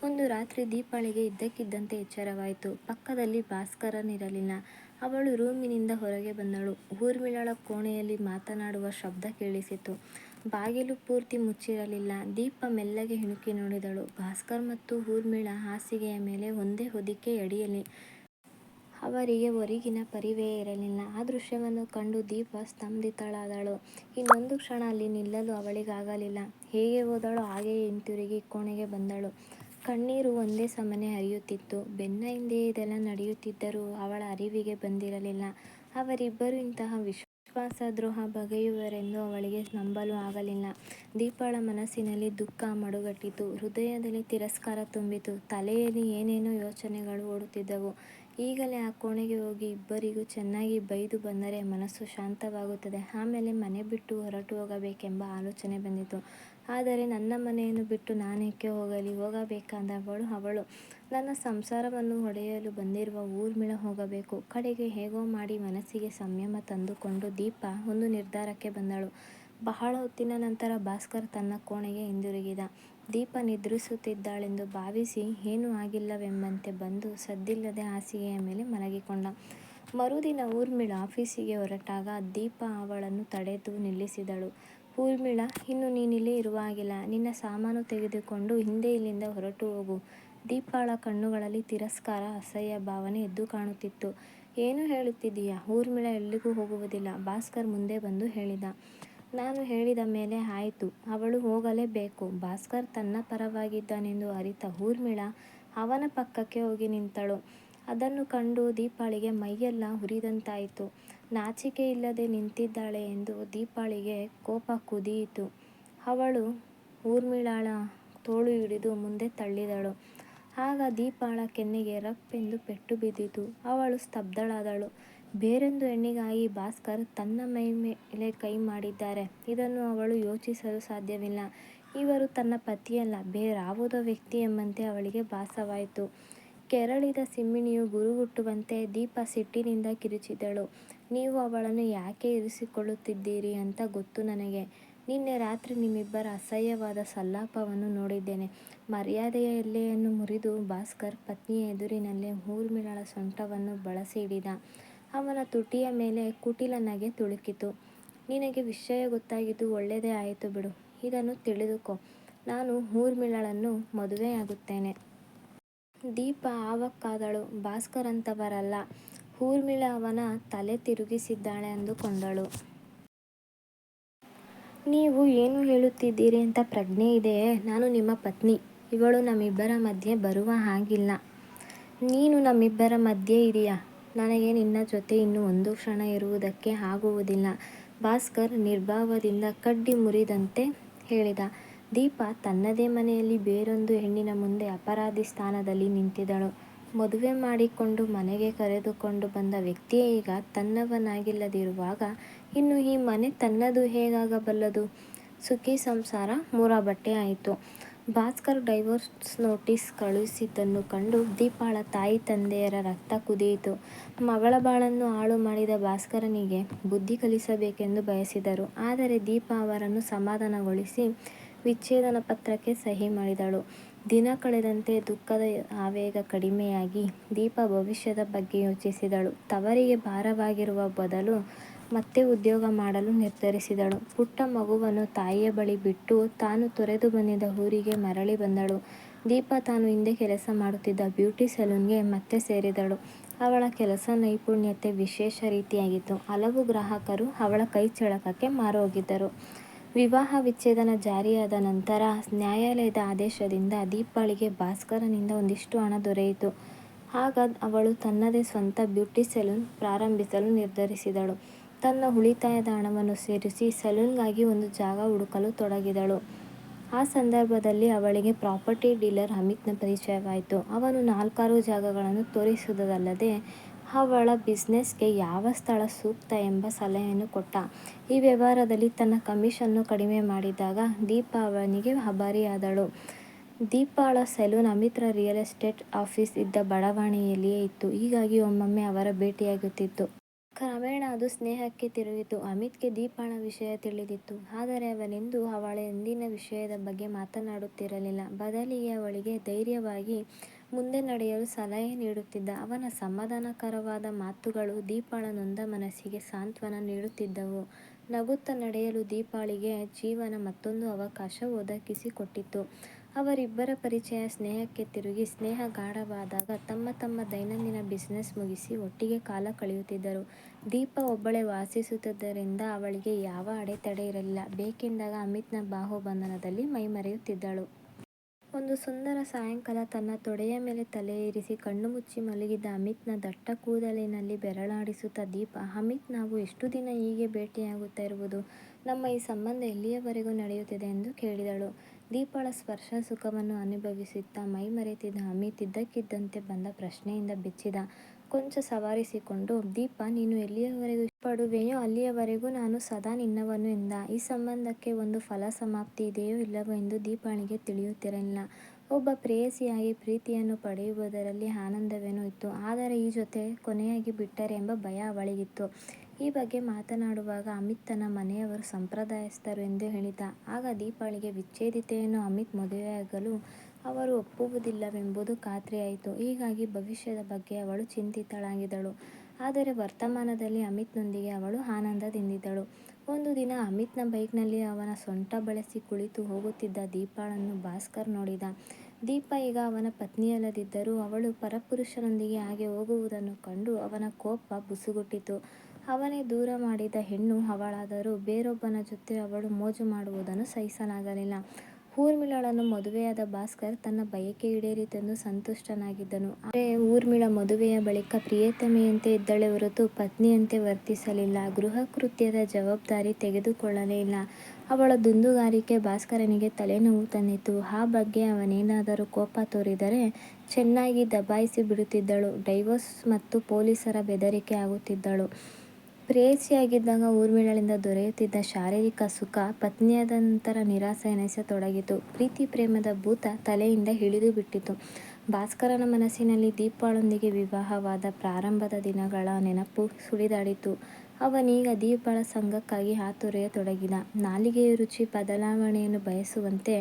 ಒಂದು ರಾತ್ರಿ ದೀಪಾಳಿಗೆ ಇದ್ದಕ್ಕಿದ್ದಂತೆ ಎಚ್ಚರವಾಯಿತು. ಪಕ್ಕದಲ್ಲಿ ಭಾಸ್ಕರನಿರಲಿಲ್ಲ. ಅವಳು ರೂಮಿನಿಂದ ಹೊರಗೆ ಬಂದಳು. ಊರ್ಮಿಳಳ ಕೋಣೆಯಲ್ಲಿ ಮಾತನಾಡುವ ಶಬ್ದ ಕೇಳಿಸಿತು. ಬಾಗಿಲು ಪೂರ್ತಿ ಮುಚ್ಚಿರಲಿಲ್ಲ. ದೀಪ ಮೆಲ್ಲಗೆ ಇಣುಕಿ ನೋಡಿದಳು. ಭಾಸ್ಕರ್ ಮತ್ತು ಊರ್ಮಿಳ ಹಾಸಿಗೆಯ ಮೇಲೆ ಒಂದೇ ಹೊದಿಕೆಯಡಿಯಲ್ಲಿ. ಅವರಿಗೆ ಹೊರಗಿನ ಪರಿವೆಯೇ ಇರಲಿಲ್ಲ. ಆ ದೃಶ್ಯವನ್ನು ಕಂಡು ದೀಪ ಸ್ತಂಭಿತಳಾದಳು. ಇನ್ನೊಂದು ಕ್ಷಣ ಅಲ್ಲಿ ನಿಲ್ಲಲು ಅವಳಿಗಾಗಲಿಲ್ಲ. ಹೇಗೆ ಹೋದಳೋ ಹಾಗೆಯೇ ಹಿಂತಿರುಗಿ ಕೋಣೆಗೆ ಬಂದಳು. ಕಣ್ಣೀರು ಒಂದೇ ಸಮನೆ ಹರಿಯುತ್ತಿತ್ತು. ಬೆನ್ನ ಹಿಂದೆಯೇ ಇದೆಲ್ಲ ನಡೆಯುತ್ತಿದ್ದರೂ ಅವಳ ಅರಿವಿಗೆ ಬಂದಿರಲಿಲ್ಲ. ಅವರಿಬ್ಬರೂ ಇಂತಹ ವಿಶ್ವಾಸದ್ರೋಹ ಬಗೆಯುವರೆಂದು ಅವಳಿಗೆ ನಂಬಲು ಆಗಲಿಲ್ಲ. ದೀಪಳ ಮನಸ್ಸಿನಲ್ಲಿ ದುಃಖ ಮಡುಗಟ್ಟಿತು. ಹೃದಯದಲ್ಲಿ ತಿರಸ್ಕಾರ ತುಂಬಿತು. ತಲೆಯಲ್ಲಿ ಏನೇನೋ ಯೋಚನೆಗಳು ಓಡುತ್ತಿದ್ದವು. ಈಗಲೇ ಆ ಕೋಣೆಗೆ ಹೋಗಿ ಇಬ್ಬರಿಗೂ ಚೆನ್ನಾಗಿ ಬೈದು ಬಂದರೆ ಮನಸ್ಸು ಶಾಂತವಾಗುತ್ತದೆ. ಆಮೇಲೆ ಮನೆ ಬಿಟ್ಟು ಹೊರಟು ಹೋಗಬೇಕೆಂಬ ಆಲೋಚನೆ ಬಂದಿತು. ಆದರೆ ನನ್ನ ಮನೆಯನ್ನು ಬಿಟ್ಟು ನಾನೇಕೆ ಹೋಗಲಿ? ಹೋಗಬೇಕಾದವಳು ಅವಳು. ನನ್ನ ಸಂಸಾರವನ್ನು ಒಡೆಯಲು ಬಂದಿರುವ ಊರ್ಮಿಳ ಹೋಗಬೇಕು. ಕಡೆಗೆ ಹೇಗೋ ಮಾಡಿ ಮನಸ್ಸಿಗೆ ಸಂಯಮ ತಂದುಕೊಂಡು ದೀಪ ಒಂದು ನಿರ್ಧಾರಕ್ಕೆ ಬಂದಳು. ಬಹಳ ಹೊತ್ತಿನ ನಂತರ ಭಾಸ್ಕರ್ ತನ್ನ ಕೋಣೆಗೆ ಹಿಂದಿರುಗಿದ. ದೀಪ ನಿದ್ರಿಸುತ್ತಿದ್ದಾಳೆಂದು ಭಾವಿಸಿ ಏನೂ ಆಗಿಲ್ಲವೆಂಬಂತೆ ಬಂದು ಸದ್ದಿಲ್ಲದೆ ಹಾಸಿಗೆಯ ಮೇಲೆ ಮಲಗಿಕೊಂಡ. ಮರುದಿನ ಊರ್ಮಿಳ ಆಫೀಸಿಗೆ ಹೊರಟಾಗ ದೀಪ ಅವಳನ್ನು ತಡೆದು ನಿಲ್ಲಿಸಿದಳು. ಊರ್ಮಿಳ, ಇನ್ನು ನೀನಿಲ್ಲಿ ಇರುವ ಹಾಗಿಲ್ಲ. ನಿನ್ನ ಸಾಮಾನು ತೆಗೆದುಕೊಂಡು ಹಿಂದೆ ಇಲ್ಲಿಂದ ಹೊರಟು ಹೋಗು. ದೀಪಳ ಕಣ್ಣುಗಳಲ್ಲಿ ತಿರಸ್ಕಾರ, ಅಸಹ್ಯ ಭಾವನೆ ಎದ್ದು ಕಾಣುತ್ತಿತ್ತು. ಏನು ಹೇಳುತ್ತಿದ್ದೀಯಾ? ಊರ್ಮಿಳ ಎಲ್ಲಿಗೂ ಹೋಗುವುದಿಲ್ಲ, ಭಾಸ್ಕರ್ ಮುಂದೆ ಬಂದು ಹೇಳಿದ. ನಾನು ಹೇಳಿದ ಮೇಲೆ ಆಯಿತು, ಅವಳು ಹೋಗಲೇಬೇಕು. ಭಾಸ್ಕರ್ ತನ್ನ ಪರವಾಗಿದ್ದಾನೆಂದು ಅರಿತ ಊರ್ಮಿಳ ಅವನ ಪಕ್ಕಕ್ಕೆ ಹೋಗಿ ನಿಂತಳು. ಅದನ್ನು ಕಂಡು ದೀಪಾಳಿಗೆ ಮೈಯೆಲ್ಲ ಉರಿದಂತಾಯಿತು. ನಾಚಿಕೆ ಇಲ್ಲದೆ ನಿಂತಿದ್ದಾಳೆ ಎಂದು ದೀಪಾಳಿಗೆ ಕೋಪ ಕುದಿಯಿತು. ಅವಳು ಊರ್ಮಿಳಳ ತೋಳು ಹಿಡಿದು ಮುಂದೆ ತಳ್ಳಿದಳು. ಆಗ ದೀಪಳ ಕೆನ್ನೆಗೆ ರಪ್ ಎಂದು ಪೆಟ್ಟು ಬಿದ್ದಿತು. ಅವಳು ಸ್ತಬ್ಧಳಾದಳು. ಬೇರೊಂದು ಹೆಣ್ಣಿಗಾಗಿ ಭಾಸ್ಕರ್ ತನ್ನ ಮೈ ಮೇಲೆ ಕೈ ಮಾಡಿದ್ದಾರೆ. ಇದನ್ನು ಅವಳು ಯೋಚಿಸಲು ಸಾಧ್ಯವಿಲ್ಲ. ಇವರು ತನ್ನ ಪತಿಯಲ್ಲ, ಬೇರಾವುದೋ ವ್ಯಕ್ತಿ ಎಂಬಂತೆ ಅವಳಿಗೆ ಭಾಸವಾಯಿತು. ಕೆರಳಿದ ಸಿಂಹಿಣಿಯು ಗುರುಗುಟ್ಟುವಂತೆ ದೀಪ ಸಿಟ್ಟಿನಿಂದ ಕಿರುಚಿದಳು. ನೀವು ಅವಳನ್ನು ಯಾಕೆ ಇರಿಸಿಕೊಳ್ಳುತ್ತಿದ್ದೀರಿ ಅಂತ ಗೊತ್ತು ನನಗೆ. ನಿನ್ನೆ ರಾತ್ರಿ ನಿಮ್ಮಿಬ್ಬರ ಅಸಹ್ಯವಾದ ಸಲ್ಲಾಪವನ್ನು ನೋಡಿದ್ದೇನೆ. ಮರ್ಯಾದೆಯ ಎಲ್ಲೆಯನ್ನು ಮುರಿದು ಭಾಸ್ಕರ್ ಪತ್ನಿಯ ಎದುರಿನಲ್ಲೇ ಊರ್ಮಿಳಳ ಸೊಂಟವನ್ನು ಬಳಸಿ ಹಿಡಿದ. ಅವನ ತುಟಿಯ ಮೇಲೆ ಕುಟಿಲ ನಗೆ ತುಳುಕಿತು. ನಿನಗೆ ವಿಷಯ ಗೊತ್ತಾಗಿದ್ದು ಒಳ್ಳೆಯದೇ ಆಯಿತು ಬಿಡು. ಇದನ್ನು ತಿಳಿದುಕೋ, ನಾನು ಊರ್ಮಿಳಳನ್ನು ಮದುವೆಯಾಗುತ್ತೇನೆ. ದೀಪ ಆವಕ್ಕಾದಳು. ಭಾಸ್ಕರ್ ಅಂತವರಲ್ಲ. ಊರ್ಮಿಳ ಅವನ ತಲೆ ತಿರುಗಿಸಿದ್ದಾಳೆ ಅಂದುಕೊಂಡಳು. ನೀವು ಏನು ಹೇಳುತ್ತಿದ್ದೀರಿ ಅಂತ ಪ್ರಜ್ಞೆ ಇದೆಯೇ? ನಾನು ನಿಮ್ಮ ಪತ್ನಿ. ಇವಳು ನಮ್ಮಿಬ್ಬರ ಮಧ್ಯೆ ಬರುವ ಹಾಗಿಲ್ಲ. ನೀನು ನಮ್ಮಿಬ್ಬರ ಮಧ್ಯೆ ಇದೀಯಾ? ನನಗೆ ನಿನ್ನ ಜೊತೆ ಇನ್ನು ಒಂದು ಕ್ಷಣ ಇರುವುದಕ್ಕೆ ಆಗುವುದಿಲ್ಲ, ಭಾಸ್ಕರ್ ನಿರ್ಭಾವದಿಂದ ಕಡ್ಡಿ ಮುರಿದಂತೆ ಹೇಳಿದ. ದೀಪ ತನ್ನದೇ ಮನೆಯಲ್ಲಿ ಬೇರೊಂದು ಹೆಣ್ಣಿನ ಮುಂದೆ ಅಪರಾಧಿ ಸ್ಥಾನದಲ್ಲಿ ನಿಂತಿದ್ದಳು. ಮದುವೆ ಮಾಡಿಕೊಂಡು ಮನೆಗೆ ಕರೆದುಕೊಂಡು ಬಂದ ವ್ಯಕ್ತಿಯೇ ಈಗ ತನ್ನವನಾಗಿಲ್ಲದಿರುವಾಗ ಇನ್ನು ಈ ಮನೆ ತನ್ನದು ಹೇಗಾಗಬಲ್ಲದು? ಸುಖಿ ಸಂಸಾರ ಮೂರಾಬಟ್ಟೆ ಆಯಿತು. ಭಾಸ್ಕರ್ ಡೈವೋರ್ಸ್ ನೋಟಿಸ್ ಕಳುಹಿಸಿದ್ದನ್ನು ಕಂಡು ದೀಪಾಳ ತಾಯಿ ತಂದೆಯರ ರಕ್ತ ಕುದಿಯಿತು. ಮಗಳ ಬಾಳನ್ನು ಹಾಳು ಮಾಡಿದ ಭಾಸ್ಕರನಿಗೆ ಬುದ್ಧಿ ಕಲಿಸಬೇಕೆಂದು ಬಯಸಿದರು. ಆದರೆ ದೀಪ ಅವರನ್ನು ಸಮಾಧಾನಗೊಳಿಸಿ ವಿಚ್ಛೇದನ ಪತ್ರಕ್ಕೆ ಸಹಿ ಮಾಡಿದಳು. ದಿನ ಕಳೆದಂತೆ ದುಃಖದ ಆವೇಗ ಕಡಿಮೆಯಾಗಿ ದೀಪ ಭವಿಷ್ಯದ ಬಗ್ಗೆ ಯೋಚಿಸಿದಳು. ತವರಿಗೆ ಭಾರವಾಗಿರುವ ಬದಲು ಮತ್ತೆ ಉದ್ಯೋಗ ಮಾಡಲು ನಿರ್ಧರಿಸಿದಳು. ಪುಟ್ಟ ಮಗುವನ್ನು ತಾಯಿಯ ಬಳಿ ಬಿಟ್ಟು ತಾನು ತೊರೆದು ಬಂದಿದ್ದ ಊರಿಗೆ ಮರಳಿ ಬಂದಳು. ದೀಪ ತಾನು ಹಿಂದೆ ಕೆಲಸ ಮಾಡುತ್ತಿದ್ದ ಬ್ಯೂಟಿ ಸಲೂನ್ಗೆ ಮತ್ತೆ ಸೇರಿದಳು. ಅವಳ ಕೆಲಸ ನೈಪುಣ್ಯತೆ ವಿಶೇಷ ರೀತಿಯಾಗಿತ್ತು. ಹಲವು ಗ್ರಾಹಕರು ಅವಳ ಕೈಚಳಕಕ್ಕೆ ಮಾರುಹೋಗಿದ್ದರು. ವಿವಾಹ ವಿಚ್ಛೇದನ ಜಾರಿಯಾದ ನಂತರ ನ್ಯಾಯಾಲಯದ ಆದೇಶದಿಂದ ದೀಪಾಳಿಗೆ ಭಾಸ್ಕರನಿಂದ ಒಂದಿಷ್ಟು ಹಣ ದೊರೆಯಿತು. ಆಗ ಅವಳು ತನ್ನದೇ ಸ್ವಂತ ಬ್ಯೂಟಿ ಸಲೂನ್ ಪ್ರಾರಂಭಿಸಲು ನಿರ್ಧರಿಸಿದಳು. ತನ್ನ ಉಳಿತಾಯದ ಹಣವನ್ನು ಸೇರಿಸಿ ಸಲೂನ್ಗಾಗಿ ಒಂದು ಜಾಗ ಹುಡುಕಲು ತೊಡಗಿದಳು. ಆ ಸಂದರ್ಭದಲ್ಲಿ ಅವಳಿಗೆ ಪ್ರಾಪರ್ಟಿ ಡೀಲರ್ ಅಮಿತ್ನ ಪರಿಚಯವಾಯಿತು. ಅವನು 4-6 ಜಾಗಗಳನ್ನು ತೋರಿಸುವುದಲ್ಲದೆ ಅವಳ ಬಿಸ್ನೆಸ್ಗೆ ಯಾವ ಸ್ಥಳ ಸೂಕ್ತ ಎಂಬ ಸಲಹೆಯನ್ನು ಕೊಟ್ಟ. ಈ ವ್ಯವಹಾರದಲ್ಲಿ ತನ್ನ ಕಮಿಷನ್ನು ಕಡಿಮೆ ಮಾಡಿದಾಗ ದೀಪಾ ಅವನಿಗೆ ಆಭಾರಿಯಾದಳು. ದೀಪಾಳ ಸೆಲೂನ್ ಅಮಿತ್ರ ರಿಯಲ್ ಎಸ್ಟೇಟ್ ಆಫೀಸ್ ಇದ್ದ ಬಡಾವಣೆಯಲ್ಲಿಯೇ ಇತ್ತು. ಹೀಗಾಗಿ ಒಮ್ಮೊಮ್ಮೆ ಅವರ ಭೇಟಿಯಾಗುತ್ತಿತ್ತು. ಕ್ರಮೇಣ ಅದು ಸ್ನೇಹಕ್ಕೆ ತಿರುಗಿತು. ಅಮಿತ್ಗೆ ದೀಪಾಳ ವಿಷಯ ತಿಳಿದಿತ್ತು. ಆದರೆ ಅವನೆಂದೂ ಅವಳ ಎಂದಿನ ವಿಷಯದ ಬಗ್ಗೆ ಮಾತನಾಡುತ್ತಿರಲಿಲ್ಲ. ಬದಲಿಗೆ ಅವಳಿಗೆ ಧೈರ್ಯವಾಗಿ ಮುಂದೆ ನಡೆಯಲು ಸಲಹೆ ನೀಡುತ್ತಿದ್ದ. ಅವನ ಸಮಾಧಾನಕರವಾದ ಮಾತುಗಳು ದೀಪಾಳ ನೊಂದ ಮನಸ್ಸಿಗೆ ಸಾಂತ್ವನ ನೀಡುತ್ತಿದ್ದವು. ನಗುತ್ತಾ ನಡೆಯಲು ದೀಪಾಳಿಗೆ ಜೀವನ ಮತ್ತೊಂದು ಅವಕಾಶ ಒದಗಿಸಿಕೊಟ್ಟಿತು. ಅವರಿಬ್ಬರ ಪರಿಚಯ ಸ್ನೇಹಕ್ಕೆ ತಿರುಗಿ, ಸ್ನೇಹ ಗಾಢವಾದಾಗ ತಮ್ಮ ತಮ್ಮ ದೈನಂದಿನ ಬಿಸಿನೆಸ್ ಮುಗಿಸಿ ಒಟ್ಟಿಗೆ ಕಾಲ ಕಳೆಯುತ್ತಿದ್ದರು. ದೀಪಾ ಒಬ್ಬಳೇ ವಾಸಿಸುತ್ತಿದ್ದರಿಂದ ಅವಳಿಗೆ ಯಾವ ಅಡೆತಡೆ ಇರಲಿಲ್ಲ. ಬೇಕೆಂದಾಗ ಅಮಿತ್ನ ಬಾಹುಬಂಧನದಲ್ಲಿ ಮೈಮರೆಯುತ್ತಿದ್ದಳು. ಒಂದು ಸುಂದರ ಸಾಯಂಕಾಲ ತನ್ನ ತೊಡೆಯ ಮೇಲೆ ತಲೆಯಿರಿಸಿ ಕಣ್ಣು ಮುಚ್ಚಿ ಮಲಗಿದ್ದ ಅಮಿತ್ನ ದಟ್ಟ ಕೂದಲಿನಲ್ಲಿ ಬೆರಳಾಡಿಸುತ್ತಾ ದೀಪಾ, ಅಮಿತ್, ನಾವು ಎಷ್ಟು ದಿನ ಹೀಗೆ ಭೇಟಿಯಾಗುತ್ತಾ ಇರುವುದು? ನಮ್ಮ ಈ ಸಂಬಂಧ ಎಲ್ಲಿಯವರೆಗೂ ನಡೆಯುತ್ತದೆ ಎಂದು ಕೇಳಿದಳು. ದೀಪಾಳ ಸ್ಪರ್ಶ ಸುಖವನ್ನು ಅನುಭವಿಸುತ್ತಾ ಮೈಮರೆತಿದ್ದ ಅಮಿತ್ ಇದ್ದಕ್ಕಿದ್ದಂತೆ ಬಂದ ಪ್ರಶ್ನೆಯಿಂದ ಬೆಚ್ಚಿದ. ಕೊಂಚ ಸವರಿಸಿಕೊಂಡು, ದೀಪಾ, ನೀನು ಎಲ್ಲಿಯವರೆಗೂ ಇಷ್ಟಪಡುವೆಯೋ ಅಲ್ಲಿಯವರೆಗೂ ನಾನು ಸದಾ ನಿನ್ನವನು ಎಂದ. ಈ ಸಂಬಂಧಕ್ಕೆ ಒಂದು ಫಲಸಮಾಪ್ತಿ ಇದೆಯೋ ಇಲ್ಲವೋ ಎಂದು ದೀಪಾಳಿಗೆ ತಿಳಿಯುತ್ತಿರಲಿಲ್ಲ. ಒಬ್ಬ ಪ್ರೇಯಸಿಯಾಗಿ ಪ್ರೀತಿಯನ್ನು ಪಡೆಯುವುದರಲ್ಲಿ ಆನಂದವೇನೋ ಇತ್ತು. ಆದರೆ ಈ ಜೊತೆ ಕೊನೆಯಾಗಿ ಬಿಟ್ಟರೆ ಎಂಬ ಭಯ ಅವಳಿಗಿತ್ತು. ಈ ಬಗ್ಗೆ ಮಾತನಾಡುವಾಗ ಅಮಿತ್ ತನ್ನ ಮನೆಯವರು ಸಂಪ್ರದಾಯಸ್ಥರು ಎಂದು ಹೇಳಿದ್ದ. ಆಗ ದೀಪಾಳಿಗೆ ವಿಚ್ಛೇದಿತೆಯನ್ನು ಅಮಿತ್ ಮದುವೆಯಾಗಲು ಅವರು ಒಪ್ಪುವುದಿಲ್ಲವೆಂಬುದು ಖಾತ್ರಿಯಾಯಿತು. ಹೀಗಾಗಿ ಭವಿಷ್ಯದ ಬಗ್ಗೆ ಅವಳು ಚಿಂತಿತಳಾಗಿದ್ದಳು. ಆದರೆ ವರ್ತಮಾನದಲ್ಲಿ ಅಮಿತ್ನೊಂದಿಗೆ ಅವಳು ಆನಂದದಿಂದಿದ್ದಳು. ಒಂದು ದಿನ ಅಮಿತ್ನ ಬೈಕ್ನಲ್ಲಿ ಅವನ ಸೊಂಟ ಬಳಸಿ ಕುಳಿತು ಹೋಗುತ್ತಿದ್ದ ದೀಪಾಳನ್ನು ಭಾಸ್ಕರ್ ನೋಡಿದ. ದೀಪಾ ಈಗ ಅವನ ಪತ್ನಿಯಲ್ಲದಿದ್ದರೂ ಅವಳು ಪರಪುರುಷನೊಂದಿಗೆ ಹಾಗೆ ಹೋಗುವುದನ್ನು ಕಂಡು ಅವನ ಕೋಪ ಬುಸುಗುಟ್ಟಿತು. ಅವನೇ ದೂರ ಮಾಡಿದ ಹೆಣ್ಣು ಅವಳಾದರೂ ಬೇರೊಬ್ಬನ ಜೊತೆ ಅವಳು ಮೋಜು ಮಾಡುವುದನ್ನು ಸಹಿಸಲಾಗಲಿಲ್ಲ. ಊರ್ಮಿಳಳನ್ನು ಮದುವೆಯಾದ ಭಾಸ್ಕರ್ ತನ್ನ ಬಯಕೆ ಈಡೇರಿತೆಂದು ಸಂತುಷ್ಟನಾಗಿದ್ದನು. ಆದರೆ ಊರ್ಮಿಳಾ ಮದುವೆಯ ಬಳಿಕ ಪ್ರಿಯತಮೆಯಂತೆ ಇದ್ದಳೇ ಹೊರತು ಪತ್ನಿಯಂತೆ ವರ್ತಿಸಲಿಲ್ಲ. ಗೃಹಕೃತ್ಯದ ಜವಾಬ್ದಾರಿ ತೆಗೆದುಕೊಳ್ಳಲೇ ಇಲ್ಲ. ಅವಳ ದುಂದುಗಾರಿಕೆ ಭಾಸ್ಕರನಿಗೆ ತಲೆನೋವು ತಂದಿತು. ಆ ಬಗ್ಗೆ ಅವನೇನಾದರೂ ಕೋಪ ತೋರಿದರೆ ಚೆನ್ನಾಗಿ ದಬಾಯಿಸಿ ಬಿಡುತ್ತಿದ್ದಳು. ಡೈವೋರ್ಸ್ ಮತ್ತು ಪೊಲೀಸರ ಬೆದರಿಕೆ ಹಾಕುತ್ತಿದ್ದಳು. ಪ್ರೇಯಸಿಯಾಗಿದ್ದಾಗ ಊರ್ಮಿಳಳಿಂದ ದೊರೆಯುತ್ತಿದ್ದ ಶಾರೀರಿಕ ಸುಖ ಪತ್ನಿಯಾದ ನಂತರ ನಿರಾಸೆ ಎನಿಸತೊಡಗಿತು. ಪ್ರೀತಿ ಪ್ರೇಮದ ಭೂತ ತಲೆಯಿಂದ ಇಳಿದುಬಿಟ್ಟಿತು. ಭಾಸ್ಕರನ ಮನಸ್ಸಿನಲ್ಲಿ ದೀಪಾಳೊಂದಿಗೆ ವಿವಾಹವಾದ ಪ್ರಾರಂಭದ ದಿನಗಳ ನೆನಪು ಸುಳಿದಾಡಿತು. ಅವನೀಗ ದೀಪಾಳ ಸಂಗಕ್ಕಾಗಿ ಹಾತೊರೆಯತೊಡಗಿದ. ನಾಲಿಗೆಯ ರುಚಿ ಬದಲಾವಣೆಯನ್ನು ಬಯಸುವಂತೆ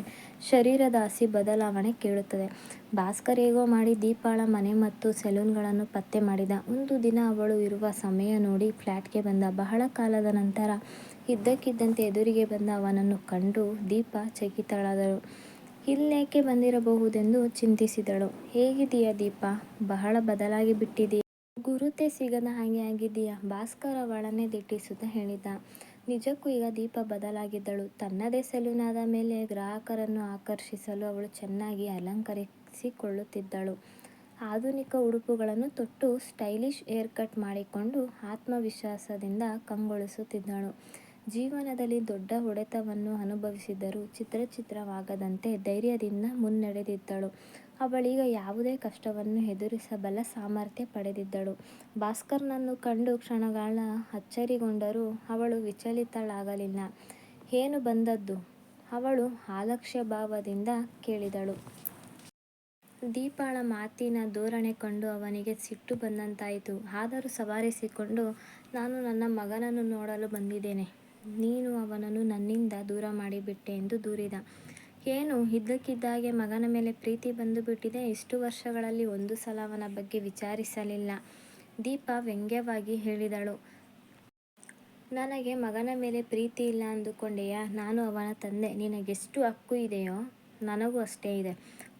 ಶರೀರದ ಹಸಿ ಬದಲಾವಣೆ ಕೇಳುತ್ತದೆ. ಭಾಸ್ಕರ್ ಹೇಗೋ ಮಾಡಿ ದೀಪಾಳ ಮನೆ ಮತ್ತು ಸೆಲೂನ್ಗಳನ್ನು ಪತ್ತೆ ಮಾಡಿದ. ಒಂದು ದಿನ ಅವಳು ಇರುವ ಸಮಯ ನೋಡಿ ಫ್ಲ್ಯಾಟ್ಗೆ ಬಂದ. ಬಹಳ ಕಾಲದ ನಂತರ ಇದ್ದಕ್ಕಿದ್ದಂತೆ ಎದುರಿಗೆ ಬಂದ ಅವನನ್ನು ಕಂಡು ದೀಪಾ ಚಕಿತಳಾದಳು. ಇಲ್ಲೇಕೆ ಬಂದಿರಬಹುದೆಂದು ಚಿಂತಿಸಿದಳು. ಹೇಗಿದ್ದೀಯಾ ದೀಪಾ? ಬಹಳ ಬದಲಾಗಿಬಿಟ್ಟಿದ್ದೀಯಾ. ಗುರುತೇ ಸಿಗದ ಹಾಗೆ ಆಗಿದ್ದೀಯಾ? ಭಾಸ್ಕರ್ ಅವಳನ್ನೇ ದಿಟ್ಟಿಸುತ್ತಾ ಹೇಳಿದ. ನಿಜಕ್ಕೂ ಈಗ ದೀಪಾ ಬದಲಾಗಿದ್ದಳು. ತನ್ನದೇ ಸೆಲೂನ್ ಆದ ಮೇಲೆ ಗ್ರಾಹಕರನ್ನು ಆಕರ್ಷಿಸಲು ಅವಳು ಚೆನ್ನಾಗಿ ಅಲಂಕರಿಸಿಕೊಳ್ಳುತ್ತಿದ್ದಳು. ಆಧುನಿಕ ಉಡುಪುಗಳನ್ನು ತೊಟ್ಟು ಸ್ಟೈಲಿಶ್ ಹೇರ್ ಕಟ್ ಮಾಡಿಕೊಂಡು ಆತ್ಮವಿಶ್ವಾಸದಿಂದ ಕಂಗೊಳಿಸುತ್ತಿದ್ದಳು. ಜೀವನದಲ್ಲಿ ದೊಡ್ಡ ಹೊಡೆತವನ್ನು ಅನುಭವಿಸಿದರೂ ಚಿತ್ರವಾಗದಂತೆ ಧೈರ್ಯದಿಂದ ಮುನ್ನಡೆದಿದ್ದಳು. ಅವಳೀಗ ಯಾವುದೇ ಕಷ್ಟವನ್ನು ಎದುರಿಸಬಲ್ಲ ಸಾಮರ್ಥ್ಯ ಪಡೆದಿದ್ದಳು. ಭಾಸ್ಕರ್ನನ್ನು ಕಂಡು ಕ್ಷಣಕಾಲ ಅಚ್ಚರಿಗೊಂಡರೂ ಅವಳು ವಿಚಲಿತಳಾಗಲಿಲ್ಲ. ಏನು ಬಂದದ್ದು? ಅವಳು ಅಲಕ್ಷ್ಯಭಾವದಿಂದ ಕೇಳಿದಳು. ದೀಪಾಳ ಮಾತಿನ ಧೋರಣೆ ಕಂಡು ಅವನಿಗೆ ಸಿಟ್ಟು ಬಂದಂತಾಯಿತು. ಆದರೂ ಸವರಿಸಿಕೊಂಡು, ನಾನು ನನ್ನ ಮಗನನ್ನು ನೋಡಲು ಬಂದಿದ್ದೇನೆ. ನೀನು ಅವನನ್ನು ನನ್ನಿಂದ ದೂರ ಮಾಡಿಬಿಟ್ಟೆ ಎಂದು ದೂರಿದ. ಏನು, ಇದ್ದಕ್ಕಿದ್ದಾಗೆ ಮಗನ ಮೇಲೆ ಪ್ರೀತಿ ಬಂದುಬಿಟ್ಟಿದೆ? ಇಷ್ಟು ವರ್ಷಗಳಲ್ಲಿ ಒಂದು ಸಲ ಅವನ ಬಗ್ಗೆ ವಿಚಾರಿಸಲಿಲ್ಲ. ದೀಪಾ ವ್ಯಂಗ್ಯವಾಗಿ ಹೇಳಿದಳು. ನನಗೆ ಮಗನ ಮೇಲೆ ಪ್ರೀತಿ ಇಲ್ಲ ಅಂದುಕೊಂಡೆಯಾ? ನಾನು ಅವನ ತಂದೆ. ನಿನಗೆಷ್ಟು ಹಕ್ಕು ಇದೆಯೋ ನನಗೂ ಅಷ್ಟೇ ಇದೆ.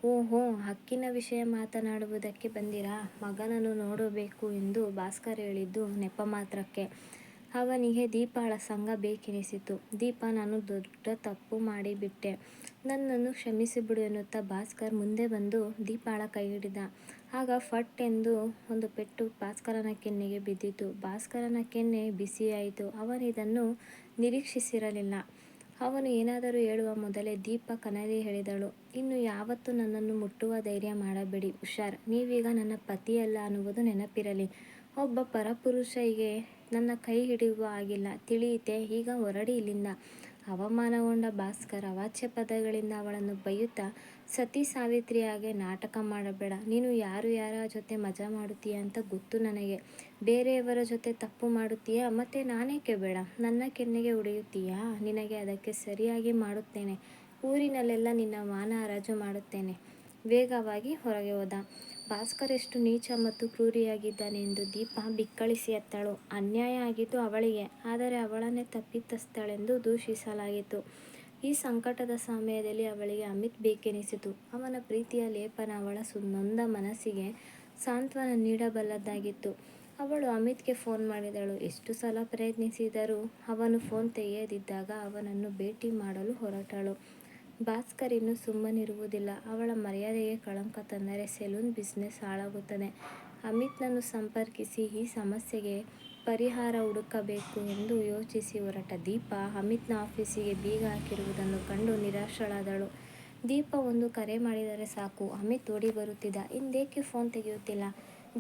ಓಹೋ, ಹಕ್ಕಿನ ವಿಷಯ ಮಾತನಾಡುವುದಕ್ಕೆ ಬಂದಿರಾ? ಮಗನನ್ನು ನೋಡಬೇಕು ಎಂದು ಭಾಸ್ಕರ್ ಹೇಳಿದ್ದು ನೆಪ ಮಾತ್ರಕ್ಕೆ. ಅವನಿಗೆ ದೀಪಾಳ ಸಂಗ ಬೇಕೆನಿಸಿತು. ದೀಪಾ, ನಾನು ದೊಡ್ಡ ತಪ್ಪು ಮಾಡಿಬಿಟ್ಟೆ. ನನ್ನನ್ನು ಕ್ಷಮಿಸಿಬಿಡು ಎನ್ನುತ್ತಾ ಭಾಸ್ಕರ್ ಮುಂದೆ ಬಂದು ದೀಪಾಳ ಕೈಹಿಡಿದ. ಆಗ ಫಟ್ ಎಂದು ಒಂದು ಪೆಟ್ಟು ಭಾಸ್ಕರನ ಕೆನ್ನೆಗೆ ಬಿದ್ದಿತು. ಭಾಸ್ಕರನ ಕೆನ್ನೆ ಬಿಸಿಯಾಯಿತು. ಅವನಿದನ್ನು ನಿರೀಕ್ಷಿಸಿರಲಿಲ್ಲ. ಅವನು ಏನಾದರೂ ಹೇಳುವ ಮೊದಲೇ ದೀಪ ಕನಲಿ ಹೇಳಿದಳು, ಇನ್ನು ಯಾವತ್ತೂ ನನ್ನನ್ನು ಮುಟ್ಟುವ ಧೈರ್ಯ ಮಾಡಬೇಡಿ, ಹುಷಾರ್. ನೀವೀಗ ನನ್ನ ಪತಿಯಲ್ಲ ಅನ್ನುವುದು ನೆನಪಿರಲಿ. ಒಬ್ಬ ಪರಪುರುಷನಿಗೆ ನನ್ನ ಕೈ ಹಿಡಿಯುವ ಹಾಗಿಲ್ಲ, ತಿಳಿಯಿತೆ? ಈಗ ಹೊರಡಿ ಇಲ್ಲಿಂದ. ಅವಮಾನಗೊಂಡ ಭಾಸ್ಕರ್ ಅವಾಚ್ಯ ಪದಗಳಿಂದ ಅವಳನ್ನು ಬೈಯುತ್ತಾ, ಸತಿ ಸಾವಿತ್ರಿ ಹಾಗೆ ನಾಟಕ ಮಾಡಬೇಡ. ನೀನು ಯಾರ ಜೊತೆ ಮಜಾ ಮಾಡುತ್ತೀಯ ಅಂತ ಗೊತ್ತು ನನಗೆ. ಬೇರೆಯವರ ಜೊತೆ ತಪ್ಪು ಮಾಡುತ್ತೀಯಾ? ಮತ್ತೆ ನಾನೇಕೆ ಬೇಡ? ನನ್ನ ಕೆನ್ನೆಗೆ ಹೊಡೆಯುತ್ತೀಯಾ? ನಿನಗೆ ಅದಕ್ಕೆ ಸರಿಯಾಗಿ ಮಾಡುತ್ತೇನೆ. ಊರಿನಲ್ಲೆಲ್ಲ ನಿನ್ನ ಮಾನ ಹರಾಜು ಮಾಡುತ್ತೇನೆ. ವೇಗವಾಗಿ ಹೊರಗೆ ಹೋದ. ಭಾಸ್ಕರ್ ಎಷ್ಟು ನೀಚ ಮತ್ತು ಕ್ರೂರಿಯಾಗಿದ್ದಾನೆ ಎಂದು ದೀಪ ಬಿಕ್ಕಳಿಸಿ ಅತ್ತಳು. ಅನ್ಯಾಯ ಆಗಿದ್ದು ಅವಳಿಗೆ, ಆದರೆ ಅವಳನ್ನೇ ತಪ್ಪಿತಸ್ಥಳೆಂದು ದೂಷಿಸಲಾಗಿತ್ತು. ಈ ಸಂಕಟದ ಸಮಯದಲ್ಲಿ ಅವಳಿಗೆ ಅಮಿತ್ ಬೇಕೆನಿಸಿತು. ಅವನ ಪ್ರೀತಿಯ ಲೇಪನ ಅವಳ ನೊಂದ ಮನಸ್ಸಿಗೆ ಸಾಂತ್ವನ ನೀಡಬಲ್ಲದಾಗಿತ್ತು. ಅವಳು ಅಮಿತ್ಗೆ ಫೋನ್ ಮಾಡಿದಳು. ಎಷ್ಟು ಸಲ ಪ್ರಯತ್ನಿಸಿದರೂ ಅವನು ಫೋನ್ ತೆಗೆಯದಿದ್ದಾಗ ಅವನನ್ನು ಭೇಟಿ ಮಾಡಲು ಹೊರಟಳು. ಭಾಸ್ಕರ್ ಇನ್ನೂ ಸುಮ್ಮನಿರುವುದಿಲ್ಲ. ಅವಳ ಮರ್ಯಾದೆಗೆ ಕಳಂಕ ತಂದರೆ ಸೆಲೂನ್ ಬಿಸ್ನೆಸ್ ಹಾಳಾಗುತ್ತದೆ. ಅಮಿತ್ನನ್ನು ಸಂಪರ್ಕಿಸಿ ಈ ಸಮಸ್ಯೆಗೆ ಪರಿಹಾರ ಹುಡುಕಬೇಕು ಎಂದು ಯೋಚಿಸಿ ಹೊರಟ ದೀಪ ಅಮಿತ್ನ ಆಫೀಸಿಗೆ ಬೀಗ ಹಾಕಿರುವುದನ್ನು ಕಂಡು ನಿರಾಶಳಾದಳು. ದೀಪ ಒಂದು ಕರೆ ಮಾಡಿದರೆ ಸಾಕು, ಅಮಿತ್ ಓಡಿ ಬರುತ್ತಿದ್ದ. ಇಂದೇಕೆ ಫೋನ್ ತೆಗೆಯುತ್ತಿಲ್ಲ?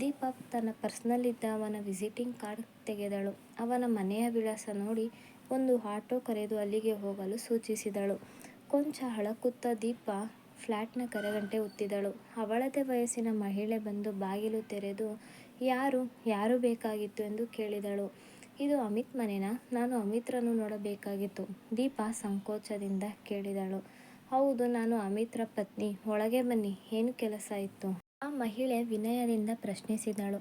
ದೀಪ ತನ್ನ ಪರ್ಸ್ನಲ್ಲಿದ್ದ ಅವನ ವಿಸಿಟಿಂಗ್ ಕಾರ್ಡ್ ತೆಗೆದಳು. ಅವನ ಮನೆಯ ವಿಳಾಸ ನೋಡಿ ಒಂದು ಆಟೋ ಕರೆದು ಅಲ್ಲಿಗೆ ಹೋಗಲು ಸೂಚಿಸಿದಳು. ಕೊಂಚ ಹಳಕುತ್ತಾ ದೀಪ ಫ್ಲ್ಯಾಟ್ನ ಕರೆಗಂಟೆ ಒತ್ತಿದಳು. ಅವಳದೇ ವಯಸ್ಸಿನ ಮಹಿಳೆ ಬಂದು ಬಾಗಿಲು ತೆರೆದು, ಯಾರು ಬೇಕಾಗಿತ್ತು ಎಂದು ಕೇಳಿದಳು. ಇದು ಅಮಿತ್ ಮನೆನಾ? ನಾನು ಅಮಿತ್ರನ್ನು ನೋಡಬೇಕಾಗಿತ್ತು, ದೀಪ ಸಂಕೋಚದಿಂದ ಕೇಳಿದಳು. ಹೌದು, ನಾನು ಅಮಿತ್ರ ಪತ್ನಿ. ಒಳಗೆ ಬನ್ನಿ, ಏನು ಕೆಲಸ ಇತ್ತು? ಆ ಮಹಿಳೆ ವಿನಯದಿಂದ ಪ್ರಶ್ನಿಸಿದಳು.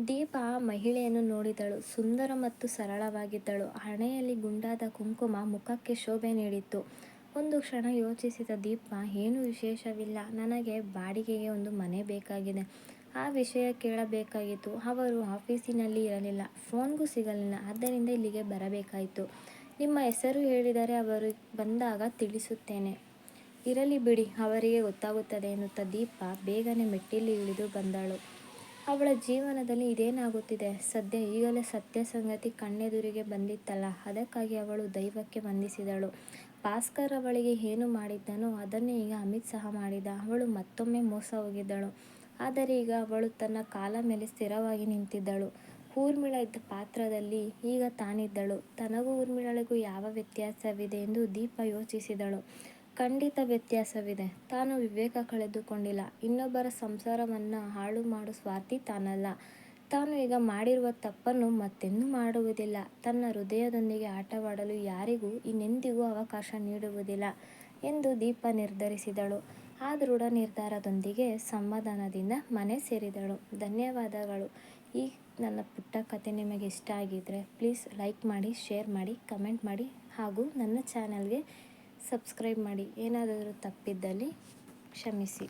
ದೀಪ ಆ ಮಹಿಳೆಯನ್ನು ನೋಡಿದಳು. ಸುಂದರ ಮತ್ತು ಸರಳವಾಗಿದ್ದಳು. ಹಣೆಯಲ್ಲಿ ಗುಂಡಾದ ಕುಂಕುಮ ಮುಖಕ್ಕೆ ಶೋಭೆ ನೀಡಿತ್ತು. ಒಂದು ಕ್ಷಣ ಯೋಚಿಸಿದ ದೀಪ, ಏನೂ ವಿಶೇಷವಿಲ್ಲ. ನನಗೆ ಬಾಡಿಗೆಗೆ ಒಂದು ಮನೆ ಬೇಕಾಗಿದೆ. ಆ ವಿಷಯ ಕೇಳಬೇಕಾಗಿತ್ತು. ಅವರು ಆಫೀಸಿನಲ್ಲಿ ಇರಲಿಲ್ಲ, ಫೋನ್ಗೂ ಸಿಗಲಿಲ್ಲ. ಆದ್ದರಿಂದ ಇಲ್ಲಿಗೆ ಬರಬೇಕಾಯಿತು. ನಿಮ್ಮ ಹೆಸರು ಹೇಳಿದರೆ ಅವರು ಬಂದಾಗ ತಿಳಿಸುತ್ತೇನೆ. ಇರಲಿ ಬಿಡಿ, ಅವರಿಗೆ ಗೊತ್ತಾಗುತ್ತದೆ ಎನ್ನುತ್ತಾ ದೀಪ ಬೇಗನೆ ಮೆಟ್ಟಿಲು ಇಳಿದು ಬಂದಳು. ಅವಳ ಜೀವನದಲ್ಲಿ ಇದೇನಾಗುತ್ತಿದೆ ಸದ್ಯ? ಈಗಲೇ ಸತ್ಯ ಸಂಗತಿ ಕಣ್ಣೆದುರಿಗೆ ಬಂದಿತ್ತಲ್ಲ, ಅದಕ್ಕಾಗಿ ಅವಳು ದೈವಕ್ಕೆ ವಂದಿಸಿದಳು. ಭಾಸ್ಕರ್ ಅವಳಿಗೆ ಏನು ಮಾಡಿದ್ದನೋ ಅದನ್ನೇ ಈಗ ಅಮಿತ್ ಸಹ ಮಾಡಿದ. ಅವಳು ಮತ್ತೊಮ್ಮೆ ಮೋಸ ಹೋಗಿದ್ದಳು. ಆದರೆ ಈಗ ಅವಳು ತನ್ನ ಕಾಲ ಮೇಲೆ ಸ್ಥಿರವಾಗಿ ನಿಂತಿದ್ದಳು. ಊರ್ಮಿಳಾ ಇದ್ದ ಪಾತ್ರದಲ್ಲಿ ಈಗ ತಾನಿದ್ದಳು. ತನಗೂ ಊರ್ಮಿಳಳಿಗೂ ಯಾವ ವ್ಯತ್ಯಾಸವಿದೆ ಎಂದು ದೀಪ ಯೋಚಿಸಿದಳು. ಖಂಡಿತ ವ್ಯತ್ಯಾಸವಿದೆ. ತಾನು ವಿವೇಕ ಕಳೆದುಕೊಂಡಿಲ್ಲ. ಇನ್ನೊಬ್ಬರ ಸಂಸಾರವನ್ನು ಹಾಳು ಮಾಡು ಸ್ವಾರ್ಥಿ ತಾನಲ್ಲ. ತಾನು ಈಗ ಮಾಡಿರುವ ತಪ್ಪನ್ನು ಮತ್ತೆಂದೂ ಮಾಡುವುದಿಲ್ಲ. ತನ್ನ ಹೃದಯದೊಂದಿಗೆ ಆಟವಾಡಲು ಯಾರಿಗೂ ಇನ್ನೆಂದಿಗೂ ಅವಕಾಶ ನೀಡುವುದಿಲ್ಲ ಎಂದು ದೀಪ ನಿರ್ಧರಿಸಿದಳು. ಆ ದೃಢ ನಿರ್ಧಾರದೊಂದಿಗೆ ಸಮಾಧಾನದಿಂದ ಮನೆ ಸೇರಿದಳು. ಧನ್ಯವಾದಗಳು. ಈ ನನ್ನ ಪುಟ್ಟ ಕಥೆ ನಿಮಗೆ ಇಷ್ಟ ಆಗಿದ್ದರೆ ಪ್ಲೀಸ್ ಲೈಕ್ ಮಾಡಿ, ಶೇರ್ ಮಾಡಿ, ಕಮೆಂಟ್ ಮಾಡಿ ಹಾಗೂ ನನ್ನ ಚಾನಲ್ಗೆ ಸಬ್ಸ್ಕ್ರೈಬ್ ಮಾಡಿ. ಏನಾದರೂ ತಪ್ಪಿದ್ದಲ್ಲಿ ಕ್ಷಮಿಸಿ.